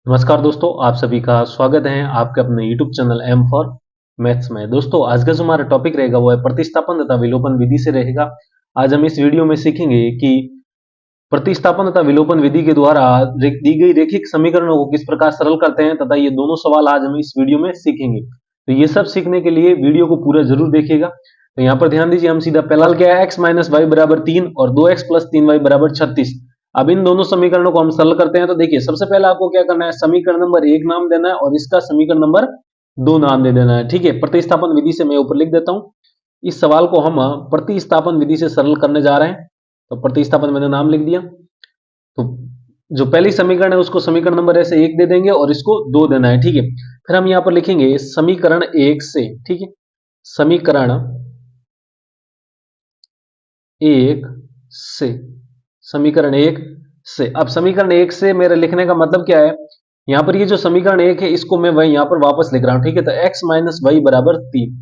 नमस्कार दोस्तों, आप सभी का स्वागत है आपके अपने YouTube channel M for maths में। दोस्तों, आज का जो हमारा टॉपिक रहेगा वो है प्रतिस्थापन तथा विलोपन विधि से रहेगा। आज हम इस वीडियो में सीखेंगे कि प्रतिस्थापन तथा विलोपन विधि के द्वारा दी गई रेखिक समीकरणों को किस प्रकार सरल करते हैं तथा ये दोनों सवाल आज हम इस वीडियो में सीखेंगे। तो ये सब सीखने के लिए वीडियो को पूरा जरूर देखिएगा। तो यहाँ पर ध्यान दीजिए, हम सीधा पहला क्या है, x माइनस वाई बराबर 3 और 2x प्लस 3y बराबर 36। अब इन दोनों समीकरणों को हम सरल करते हैं। तो देखिए, सबसे पहले आपको क्या करना है, समीकरण नंबर 1 नाम देना है और इसका समीकरण नंबर 2 नाम दे देना है। ठीक है, प्रतिस्थापन विधि से मैं ऊपर लिख देता हूं। इस सवाल को हम प्रतिस्थापन विधि से सरल करने जा रहे हैं। तो प्रतिस्थापन मैंने नाम लिख दिया। तो जो पहली समीकरण है उसको समीकरण नंबर ऐसे 1 दे देंगे और इसको 2 देना है। ठीक है, फिर हम यहां पर लिखेंगे समीकरण 1 से। ठीक है, समीकरण 1 से, समीकरण 1 से। अब समीकरण 1 से मेरे लिखने का मतलब क्या है, यहां पर ये जो समीकरण 1 है इसको मैं वही यहां पर वापस लिख रहा हूं। ठीक है, तो x माइनस वाई बराबर 3।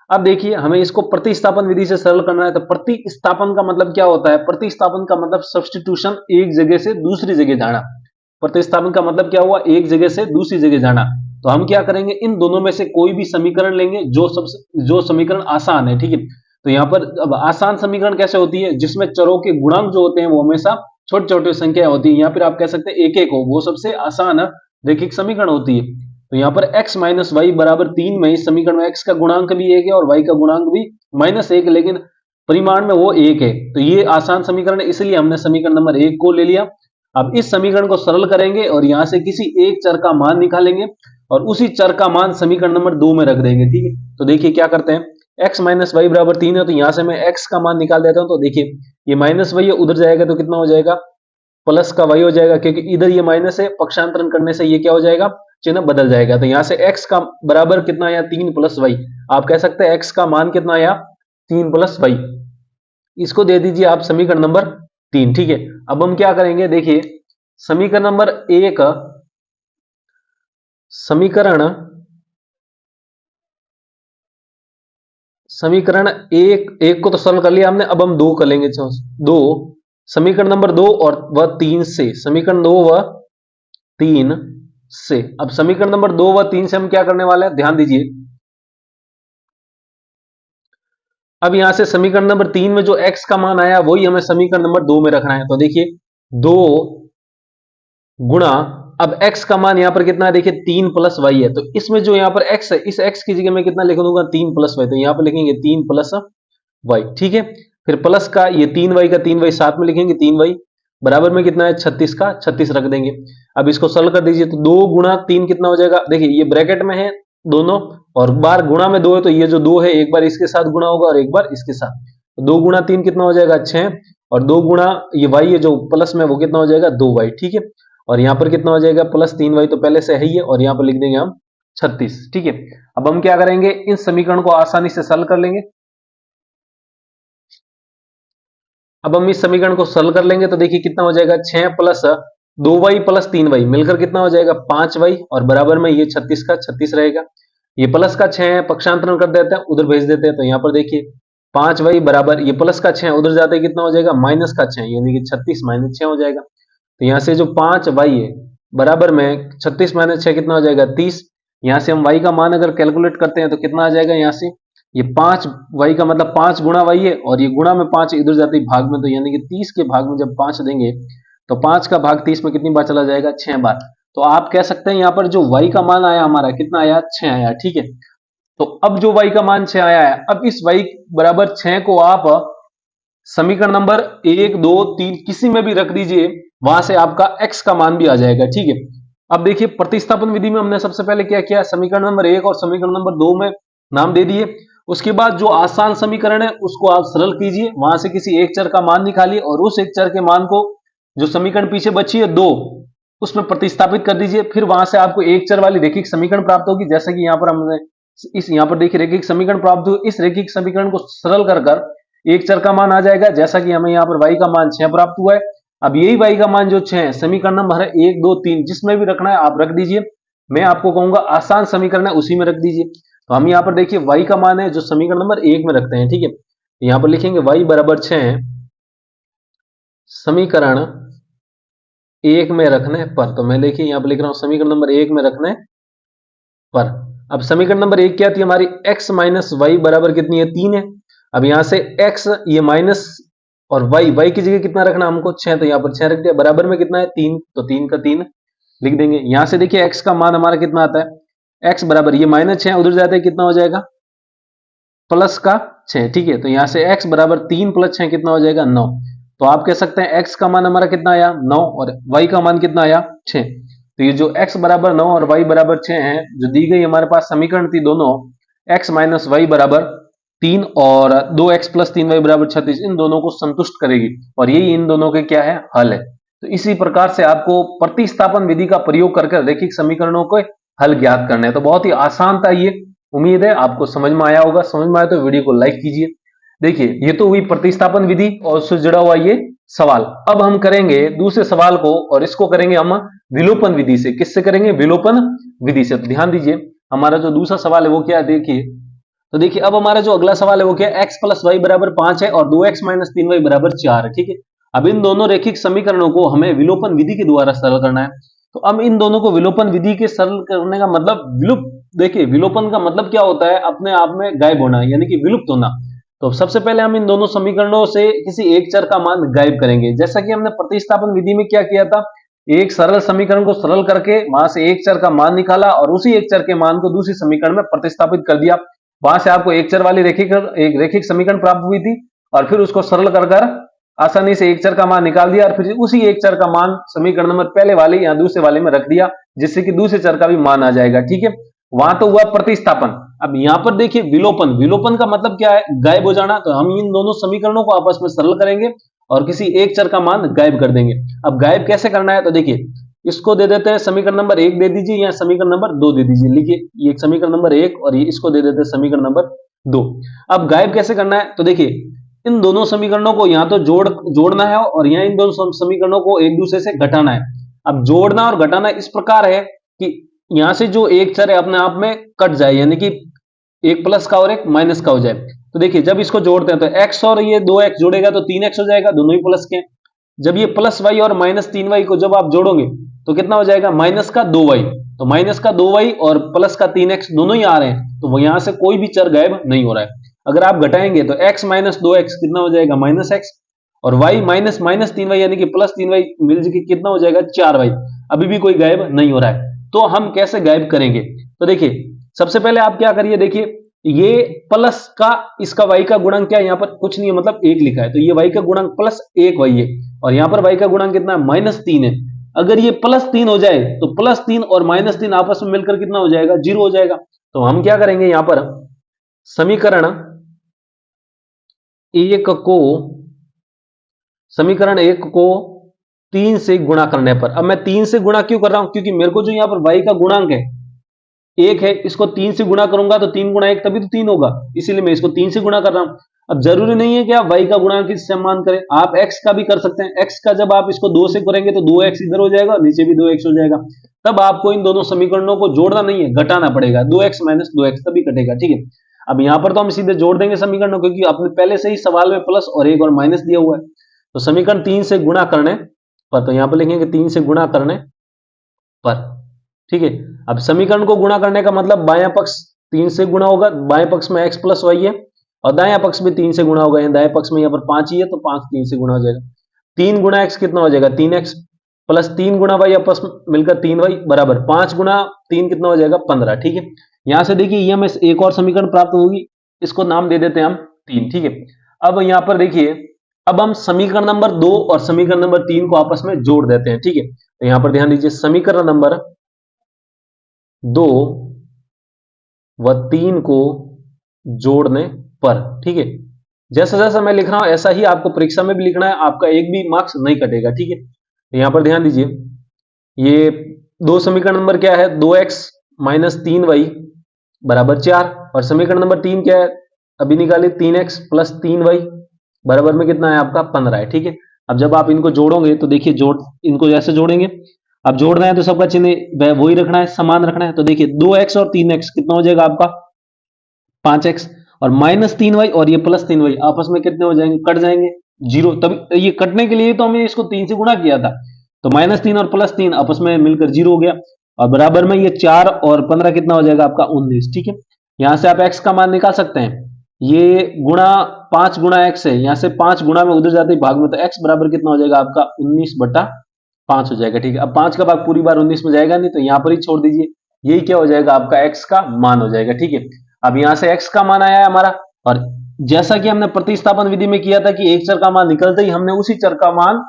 अब देखिए, हमें इसको प्रतिस्थापन विधि से सरल करना है। तो प्रतिस्थापन का मतलब क्या होता है, प्रतिस्थापन का मतलब सब्स्टिट्यूशन, एक जगह से दूसरी जगह जाना। प्रतिस्थापन का मतलब क्या हुआ, एक जगह से दूसरी जगह जाना। तो हम क्या करेंगे, इन दोनों में से कोई भी समीकरण लेंगे जो समीकरण आसान है। ठीक है, तो यहां पर अब आसान समीकरण कैसे होती है, जिसमें चरों के गुणांक जो होते हैं वो हमेशा छोटी छोटी संख्या होती है। यहां पर आप कह सकते हैं एक एक हो, वो सबसे आसान रैखिक समीकरण होती है। तो यहां पर x माइनस वाई बराबर 3 में इस समीकरण में x का गुणांक भी 1 है और y का गुणांक भी -1 है, लेकिन परिमाण में वो 1 है। तो ये आसान समीकरण है, इसलिए हमने समीकरण नंबर 1 को ले लिया। अब इस समीकरण को सरल करेंगे और यहां से किसी एक चर का मान निकालेंगे और उसी चर का मान समीकरण नंबर 2 में रख देंगे। ठीक है, तो देखिए क्या करते हैं, x माइनस वाई बराबर 3 है, तो यहां से मैं x का मान निकाल देता हूं। तो देखिए, ये माइनस वाई है, उधर जाएगा तो कितना हो जाएगा, प्लस का वाई हो जाएगा, क्योंकि इधर ये माइनस है, पक्षांतरण करने से ये क्या हो जाएगा, चिन्ह बदल जाएगा। तो यहां से x का बराबर कितना आया, 3 प्लस वाई। आप कह सकते हैं x का मान कितना आया, 3 प्लस वाई। इसको दे दीजिए आप समीकरण नंबर 3। ठीक है, अब हम क्या करेंगे, देखिए समीकरण नंबर 1, समीकरण समीकरण एक को तो सरल कर लिया हमने। अब हम 2 कर लेंगे। दो, समीकरण नंबर 2 और वह 3 से, समीकरण 2 व 3 से। अब समीकरण नंबर 2 व 3 से हम क्या करने वाले हैं, ध्यान दीजिए। अब यहां से समीकरण नंबर 3 में जो x का मान आया वही हमें समीकरण नंबर 2 में रखना है। तो देखिए, 2 गुणा, अब x का मान यहां पर कितना है, देखिए 3 प्लस वाई है। तो इसमें जो यहां पर x है, इस x की जगह में कितना लिख दूंगा, 3 प्लस वाई। तो यहां पर लिखेंगे 3 प्लस वाई। ठीक है, फिर प्लस का ये 3y का 3y साथ में लिखेंगे, 3y बराबर में कितना है, 36 का 36 रख देंगे। अब इसको सरल कर दीजिए, तो 2 गुणा 3 कितना हो जाएगा, देखिए ये ब्रैकेट में है दोनों, और बार गुणा में 2 है, तो ये जो 2 है एक बार इसके साथ गुणा होगा और एक बार इसके साथ। तो 2 गुणा 3 कितना हो जाएगा, 6, और 2 गुणा ये y है जो प्लस में, वो कितना हो जाएगा, 2y। ठीक है, और यहां पर कितना हो जाएगा, प्लस 3y तो पहले से है ही है, और यहां पर लिख देंगे हम 36। ठीक है, अब हम क्या करेंगे, इन समीकरण को आसानी से सरल कर लेंगे। अब हम इस समीकरण को सरल कर लेंगे तो देखिए कितना हो जाएगा, 6 प्लस 2y प्लस 3y मिलकर कितना हो जाएगा, 5y, और बराबर में ये 36 का 36 रहेगा। ये प्लस का 6 है, पक्षांतरण कर देते हैं, उधर भेज देते हैं। तो यहाँ पर देखिए 5y बराबर, ये प्लस का 6 उधर जाते कितना हो जाएगा, माइनस का 6, यानी कि 36 माइनस 6 हो जाएगा। तो यहाँ से जो 5y है बराबर में 36 माइनस 6 कितना हो जाएगा, 30। यहाँ से हम y का मान अगर कैलकुलेट करते हैं तो कितना आ जाएगा, यहाँ से ये 5y का मतलब 5 गुणा y है, और ये गुणा में 5 इधर जाते ही भाग में, तो यानी कि 30 के भाग में जब 5 देंगे तो 5 का भाग 30 में कितनी बार चला जाएगा, 6 बार। तो आप कह सकते हैं यहाँ पर जो y का मान आया हमारा कितना आया, 6 आया। ठीक है, तो अब जो y का मान 6 आया है, अब इस y बराबर 6 को आप समीकरण नंबर 1 2 3 किसी में भी रख दीजिए, वहां से आपका x का मान भी आ जाएगा। ठीक है, अब देखिए प्रतिस्थापन विधि में हमने सबसे पहले क्या किया, समीकरण नंबर 1 और समीकरण नंबर 2 में नाम दे दिए। उसके बाद जो आसान समीकरण है उसको आप सरल कीजिए, वहां से किसी एक चर का मान निकालिए और उस एक चर के मान को, जो समीकरण पीछे बची है 2, उसमें प्रतिस्थापित कर दीजिए। फिर वहां से आपको एक चर वाली रैखिक समीकरण प्राप्त होगी, जैसे कि यहाँ पर हमने इस यहाँ पर देखिए रैखिक समीकरण प्राप्त हुई। इस रैखिक समीकरण को सरल कर कर एक चर का मान आ जाएगा, जैसा कि हमें यहाँ पर y का मान 6 प्राप्त हुआ है। अब यही y का मान जो 6 है, समीकरण नंबर है 1 2 3 जिसमें भी रखना है आप रख दीजिए। मैं आपको कहूंगा आसान समीकरण है उसी में रख दीजिए। तो हम यहाँ पर देखिए y का मान है जो समीकरण नंबर 1 में रखते हैं। ठीक है, यहाँ पर लिखेंगे y बराबर 6, समीकरण एक में रखने पर। तो मैं देखिए यहाँ पर लिख रहा हूं समीकरण नंबर एक में रखने पर। अब समीकरण नंबर एक क्या थी हमारी, x माइनस वाई बराबर कितनी है, 3 है। अब यहां से x ये माइनस और y की जगह कितना रखना हमको, 6, तो यहाँ पर 6 रख दिया, बराबर में कितना है 3, तो 3 का 3 लिख देंगे। यहां से देखिए x का मान हमारा कितना आता है, x बराबर ये -6 उधर जाते हैं कितना हो जाएगा, प्लस का 6, ठीक है। तो यहां से x बराबर 3 + 6 कितना हो जाएगा, 9। तो आप कह सकते हैं x का मान हमारा कितना आया, 9, और y का मान कितना आया, 6। तो ये जो x बराबर 9 और y बराबर 6 है, जो दी गई हमारे पास समीकरण थी दोनों, x माइनस वाई बराबर 3 और 2x + 3y बराबर 36, इन दोनों को संतुष्ट करेगी, और यही इन दोनों के क्या है, हल है। तो इसी प्रकार से आपको प्रतिस्थापन विधि का प्रयोग करके रैखिक समीकरणों के हल ज्ञात करने हैं। तो बहुत ही आसान था ये, उम्मीद है आपको समझ में आया होगा। समझ में आया तो वीडियो को लाइक कीजिए। देखिए ये तो हुई प्रतिस्थापन विधि और उससे जुड़ा हुआ ये सवाल। अब हम करेंगे दूसरे सवाल को, और इसको करेंगे हम विलोपन विधि से। किससे करेंगे, विलोपन विधि से। तो ध्यान दीजिए हमारा जो दूसरा सवाल है वो क्या है, देखिए। तो देखिए अब हमारा जो अगला सवाल है वो क्या है, x + y बराबर 5 है और 2x - 3y बराबर 4 है, ठीक है। अब इन दोनों रैखिक समीकरणों को हमें विलोपन विधि के द्वारा सरल करना है। तो अब इन दोनों को विलोपन विधि के सरल करने का मतलब विलुप्त, देखिए विलोपन का मतलब क्या होता है, अपने आप में गायब होना, यानी कि विलुप्त होना। तो सबसे पहले हम इन दोनों समीकरणों से किसी एक चर का मान गायब करेंगे, जैसा कि हमने प्रतिस्थापन विधि में क्या किया था, एक सरल समीकरण को सरल करके वहां से एक चर का मान निकाला और उसी एक चर के मान को दूसरी समीकरण में प्रतिस्थापित कर दिया। वहां से आपको एक चर वाली एक रैखिक समीकरण प्राप्त हुई थी, और फिर उसको सरल कर आसानी से एक चर का मान निकाल दिया, और फिर उसी एक चर का मान समीकरण नंबर पहले वाले या दूसरे वाले में रख दिया, जिससे कि दूसरे चर का भी मान आ जाएगा, ठीक है। वहां तो हुआ प्रतिस्थापन। अब यहां पर देखिए विलोपन, विलोपन का मतलब क्या है, गायब हो जाना। तो हम इन दोनों समीकरणों को आपस में सरल करेंगे और किसी एक चर का मान गायब कर देंगे। अब गायब कैसे करना है, तो देखिए इसको दे देते हैं समीकरण नंबर 1 दे दीजिए, या समीकरण नंबर 2 दे दीजिए। लिखिए ये समीकरण नंबर 1 और ये इसको दे देते हैं समीकरण नंबर 2। अब गायब कैसे करना है, तो देखिए इन दोनों समीकरणों को यहाँ तो जोड़ना है, और यहाँ इन दोनों समीकरणों को एक दूसरे से घटाना है। अब जोड़ना और घटाना इस प्रकार है कि यहां से जो एक चर है अपने आप में कट जाए, यानी कि एक प्लस का और एक माइनस का हो जाए। तो देखिए जब इसको जोड़ते हैं तो x और ये 2x जोड़ेगा तो 3x हो जाएगा, दोनों ही प्लस के। जब ये प्लस वाई और -3y को जब आप जोड़ोगे तो कितना हो जाएगा, माइनस का 2y। तो माइनस का 2y और प्लस का 3x दोनों ही आ रहे हैं, तो यहां से कोई भी चर गायब नहीं हो रहा है। अगर आप घटाएंगे तो x - 2x कितना हो जाएगा, -x, और y - 3y यानी कि +3y मिल के कितना हो जाएगा, 4y। अभी भी कोई गायब नहीं हो रहा है। तो हम कैसे गायब करेंगे, तो देखिए सबसे पहले आप क्या करिए, देखिए ये प्लस का इसका y का गुणक क्या है, यहाँ पर कुछ नहीं है, मतलब 1 लिखा है, तो ये y का गुणक +1y है, और यहाँ पर y का गुणक कितना है, -3 है। अगर ये +3 हो जाए तो +3 और -3 आपस में मिलकर कितना हो जाएगा, 0 हो जाएगा। तो हम क्या करेंगे, यहाँ पर समीकरण एक को समीकरण 1 को 3 से गुणा करने पर, अब मैं 3 से गुणा क्यों कर रहा हूं, क्योंकि मेरे को जो यहाँ पर y का गुणांक है 1 है, इसको 3 से गुणा करूंगा तो 3 गुणा 1 तभी तो 3 होगा, इसीलिए मैं इसको 3 से गुणा कर रहा हूं। अब जरूरी नहीं है कि आप y का गुणांक इससे मान करें, आप x का भी कर सकते हैं। x का जब आप इसको 2 से करेंगे तो 2x इधर हो जाएगा, नीचे भी 2x हो जाएगा। तब आपको इन दोनों समीकरणों को जोड़ना नहीं है, घटाना पड़ेगा, 2x - 2x तभी कटेगा, ठीक है। अब यहां पर तो हम सीधे जोड़ देंगे समीकरणों, क्योंकि आपने पहले से ही सवाल में प्लस और एक और माइनस दिया हुआ है। तो समीकरण 3 से गुणा करने पर, तो यहां पर लिखेंगे 3 से गुणा करने पर, ठीक है। अब समीकरण को गुणा करने का मतलब बायां पक्ष 3 से गुणा होगा, बाएं पक्ष में x + y है, और दायां पक्ष भी 3 से गुणा होगा, दाएं पक्ष में यहाँ पर 5 ही है, तो 5 3 से गुणा हो जाएगा। 3 गुणा x कितना हो जाएगा, 3x, प्लस 3 गुणा y आपस में मिलकर 3y बराबर 5 गुणा 3 कितना हो जाएगा, 15, ठीक है। यहां से देखिए ये हमें एक और समीकरण प्राप्त होगी, इसको नाम दे देते हैं हम 3, ठीक है। अब यहाँ पर देखिए अब हम समीकरण नंबर 2 और समीकरण नंबर 3 को आपस में जोड़ देते हैं, ठीक है। तो यहां पर ध्यान दीजिए समीकरण नंबर 2 व 3 को जोड़ने पर, ठीक है। जैसा जैसा मैं लिख रहा हूं ऐसा ही आपको परीक्षा में भी लिखना है, आपका एक भी मार्क्स नहीं कटेगा, ठीक है। तो यहां पर ध्यान दीजिए ये दो समीकरण नंबर क्या है, 2x - 3y बराबर 4, और समीकरण नंबर 3 क्या है, अभी निकालिए, 3x + 3y बराबर में कितना है आपका, 15 है, ठीक है। अब जब आप इनको जोड़ोगे तो देखिए इनको जैसे जोड़ेंगे, अब जोड़ना है तो सबका चिन्ह वही रखना है, समान रखना है। तो देखिए 2x और 3x कितना हो जाएगा आपका, 5x, और -3y और ये +3y आपस में कितने हो जाएंगे, कट जाएंगे, 0। तभी ये कटने के लिए तो हमने इसको 3 से गुणा किया था। तो -3 और +3 आपस में मिलकर 0 हो गया और बराबर में ये 4 और 15 कितना हो जाएगा आपका 19। ठीक है, यहां से आप x का मान निकाल सकते हैं। ये गुणा 5 गुणा x है, यहां से 5 गुणा में उधर जाते ही भाग में, तो x बराबर कितना हो जाएगा आपका 19/5 हो जाएगा। ठीक है, अब 5 का भाग पूरी बार 19 में जाएगा नहीं, तो यहां पर ही छोड़ दीजिए। यही क्या हो जाएगा आपका x का मान हो जाएगा। ठीक है, अब यहां से x का मान आया है हमारा, और जैसा कि हमने प्रतिस्थापन विधि में किया था कि एक चर का मान निकलते ही हमने उसी चर का मान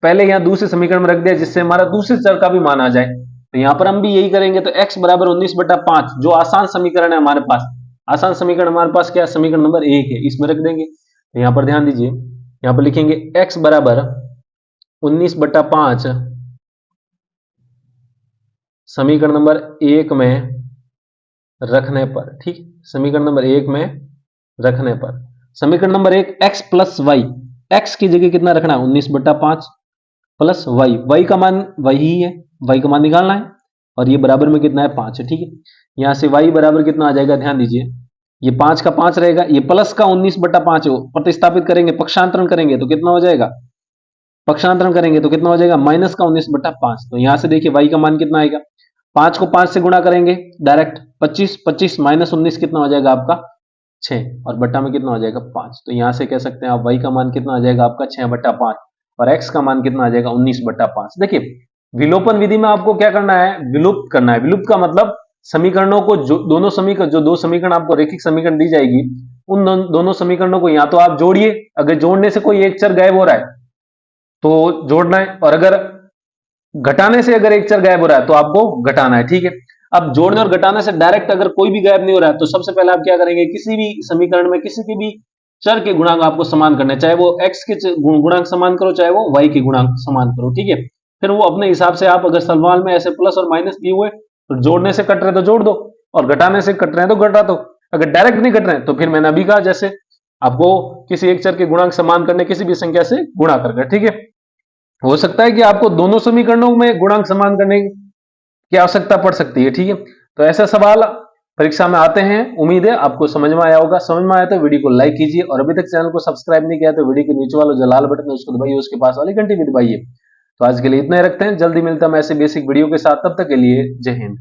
पहले यहां दूसरे समीकरण में रख दिया, जिससे हमारा दूसरे चर का भी मान आ जाए। तो यहां पर हम भी यही करेंगे। तो x बराबर 19/5 जो आसान समीकरण है हमारे पास, आसान समीकरण हमारे पास क्या है, समीकरण नंबर 1 है, इसमें रख देंगे। तो यहां पर ध्यान दीजिए, यहां पर लिखेंगे x बराबर 19/5 समीकरण नंबर 1 में रखने पर। ठीक, समीकरण नंबर 1 में रखने पर समीकरण number 1 x plus y, x की जगह कितना रखना है 19/5 प्लस वाई, वाई का मान वही है, वाई का मान निकालना है, और ये बराबर में कितना है 5 है। ठीक है, यहां से वाई बराबर कितना आ जाएगा, ध्यान दीजिए, ये 5 का 5 रहेगा, ये प्लस का 19/5 है, प्रतिस्थापित करेंगे, पक्षांतरण करेंगे तो कितना हो जाएगा, पक्षांतरण करेंगे तो कितना हो जाएगा माइनस का 19/5। तो यहां से देखिए वाई का मान कितना आएगा, 5 को 5 से गुणा करेंगे डायरेक्ट, 25 25 -19 कितना हो जाएगा आपका 6, और बट्टा में कितना हो जाएगा 5। तो यहां से कह सकते हैं आप वाई का मान कितना आ जाएगा आपका 6/5, और x का मान कितना आ जाएगा 19/5। देखिए विलोपन विधि में आपको क्या करना है, विलुप्त करना है। विलुप्त का मतलब समीकरणों को, जो दोनों समीकरण, जो दो समीकरण आपको रेखिक समीकरण दी जाएगी, उन दोनों समीकरणों को या तो आप जोड़िए, अगर जोड़ने से कोई एक चर गायब हो रहा है तो जोड़ना है, और अगर घटाने से अगर एक चर गायब हो रहा है तो आपको घटाना है। ठीक है, अब जोड़ने और घटाने से डायरेक्ट अगर कोई भी गायब नहीं हो रहा है तो सबसे पहले आप क्या करेंगे, किसी भी समीकरण में किसी के भी चर के गुणांक आपको समान करना है, चाहे वो x के गुणांक समान करो, चाहे वो y के गुणांक समान करो। ठीक है, फिर वो अपने हिसाब से, आप अगर सवाल में ऐसे प्लस और माइनस दिए हुए तो जोड़ने से कट रहे तो जोड़ दो, और घटाने से कट रहे हैं तो घटा दो। अगर डायरेक्ट नहीं कट रहे हैं तो फिर मैंने अभी कहा जैसे आपको किसी एक चर के गुणांक समान करने, किसी भी संख्या से गुणा करके। ठीक है, हो सकता है कि आपको दोनों समीकरणों में गुणांक समान करने की आवश्यकता पड़ सकती है। ठीक है, तो ऐसा सवाल परीक्षा में आते हैं। उम्मीद है आपको समझ में आया होगा। समझ में आया तो वीडियो को लाइक कीजिए, और अभी तक चैनल को सब्सक्राइब नहीं किया तो वीडियो के नीचे वाला जो लाल बटन है उसको दबाइए, उसके पास वाली घंटी भी दबाइए। तो आज के लिए इतना ही रखते हैं, जल्दी मिलता है मैं ऐसे बेसिक वीडियो के साथ, तब तक के लिए जय हिंद।